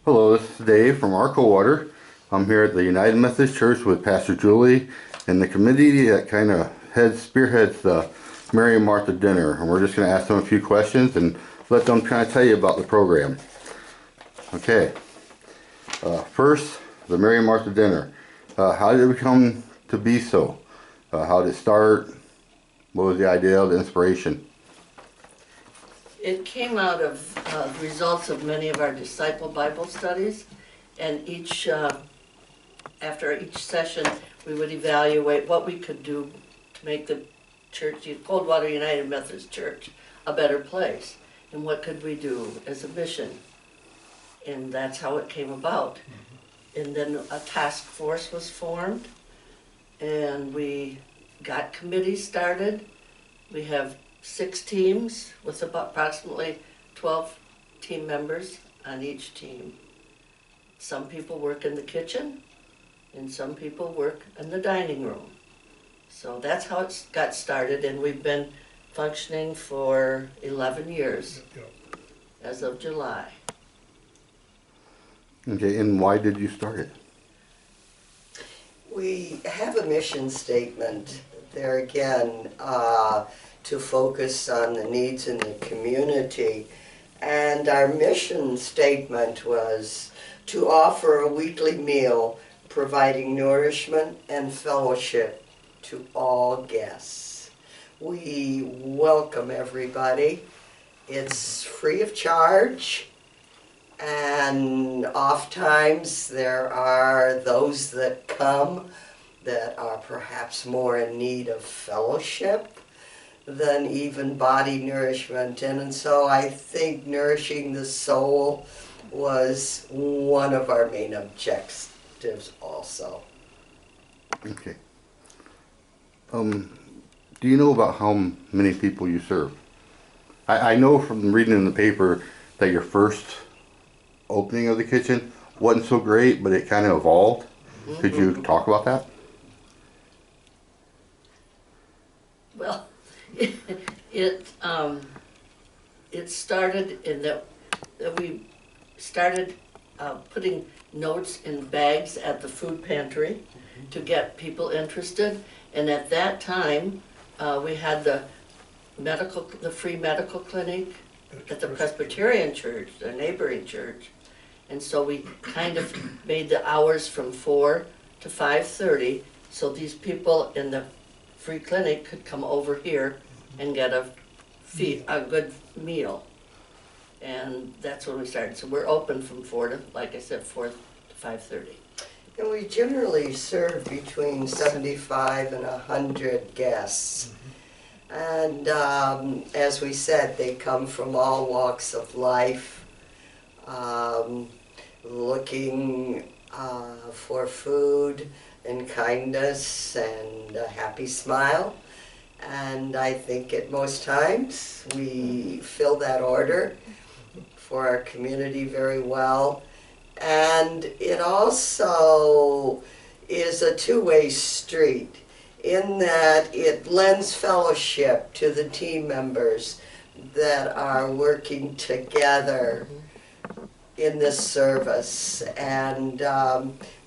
Hello, this is Dave from our Coldwater. I'm here at the United Methodist Church with Pastor Julie and the committee that kind of spearheads the Mary and Martha dinner. And we're just going to ask them a few questions and let them kind of tell you about the program. Okay. First, the Mary and Martha dinner. How did it come to be so? How did it start? What was the idea, the inspiration? It came out of the results of many of our disciple Bible studies, and after each session, we would evaluate what we could do to make the church, Coldwater United Methodist Church, a better place, and what could we do as a mission. And that's how it came about. And then a task force was formed, and we got committees started. We have 6 teams with about approximately 12 team members on each team. Some people work in the kitchen and some people work in the dining room. So that's how it got started, and we've been functioning for 11 years as of July. Okay, and why did you start it? We have a mission statement there again, to focus on the needs in the community. And our mission statement was to offer a weekly meal providing nourishment and fellowship to all guests. We welcome everybody. It's free of charge, and oftentimes there are those that come that are perhaps more in need of fellowship than even body nourishment. And so I think nourishing the soul was one of our main objectives also. Okay. Do you know about how many people you serve? I know from reading in the paper that your first opening of the kitchen wasn't so great, but it kind of evolved. Could you talk about that? Well, it started in that we started putting notes in bags at the food pantry to get people interested, and at that time we had the free medical clinic at the Presbyterian church, the neighboring church, and so we kind of made the hours from 4 to 5:30, so these people in the free clinic could come over here and get a good meal. And that's when we started. So we're open from 4 to, like I said, 4 to 5:30. And we generally serve between 75 and 100 guests. And as we said, they come from all walks of life, looking for food and kindness and a happy smile. And I think at most times we fill that order for our community very well. And it also is a two-way street in that it lends fellowship to the team members that are working together in this service. And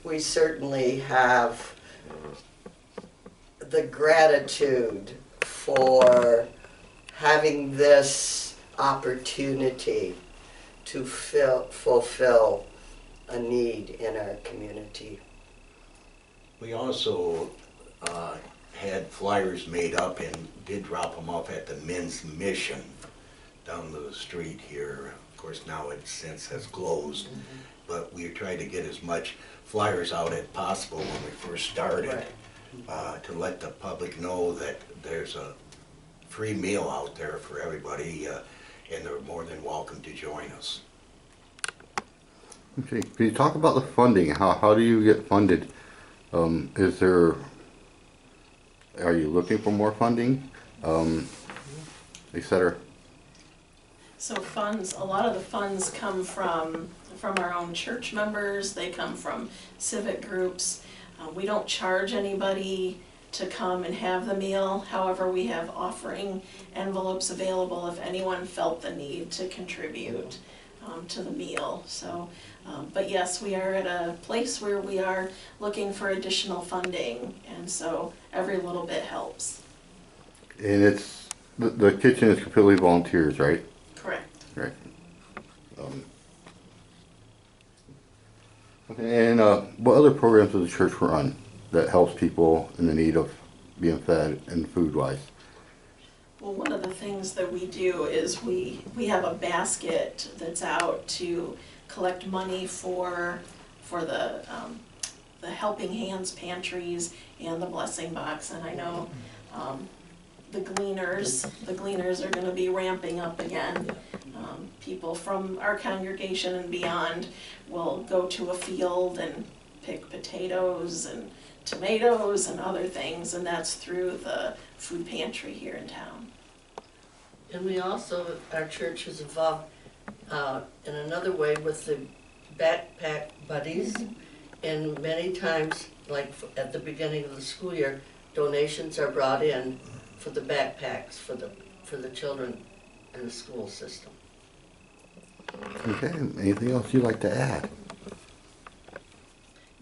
we certainly have the gratitude for having this opportunity to fulfill a need in our community. We also had flyers made up and did drop them off at the Men's Mission down the street here. Of course, now it since has closed, but we tried to get as much flyers out as possible when we first started, to let the public know that there's a free meal out there for everybody, and they're more than welcome to join us. Okay, can you talk about the funding? How do you get funded? Are you looking for more funding, etc.? So funds, a lot of the funds come from our own church members. They come from civic groups. We don't charge anybody to come and have the meal. However, we have offering envelopes available if anyone felt the need to contribute. to the meal. So, but yes, we are at a place where we are looking for additional funding, and so every little bit helps. And it's, the kitchen is completely volunteers, right? Correct. Right. Okay, and what other programs does the church run that helps people in the need of being fed and food-wise? Well, one of the things that we do is we have a basket that's out to collect money for the Helping Hands pantries and the Blessing Box. And I know the gleaners are going to be ramping up again. People from our congregation and beyond will go to a field and pick potatoes and tomatoes and other things, and that's through the food pantry here in town. And we also, our church is involved in another way with the backpack buddies. And many times, like at the beginning of the school year, donations are brought in for the backpacks for the children in the school system. Okay, anything else you'd like to add?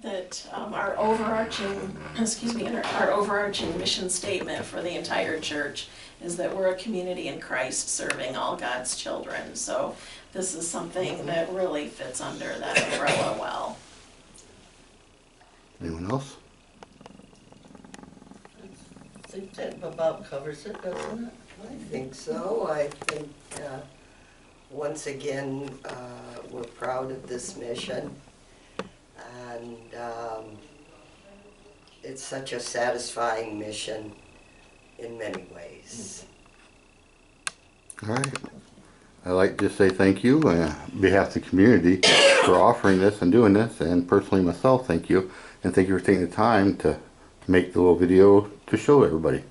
That our overarching, our overarching mission statement for the entire church is that we're a community in Christ serving all God's children. So this is something that really fits under that umbrella well. Anyone else? I think that about covers it, doesn't it? I think so. I think, once again, we're proud of this mission. And it's such a satisfying mission in many ways. All right. I'd like to say thank you on behalf of the community for offering this and doing this, and personally myself, thank you. And thank you for taking the time to make the little video to show everybody.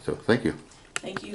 So thank you. Thank you.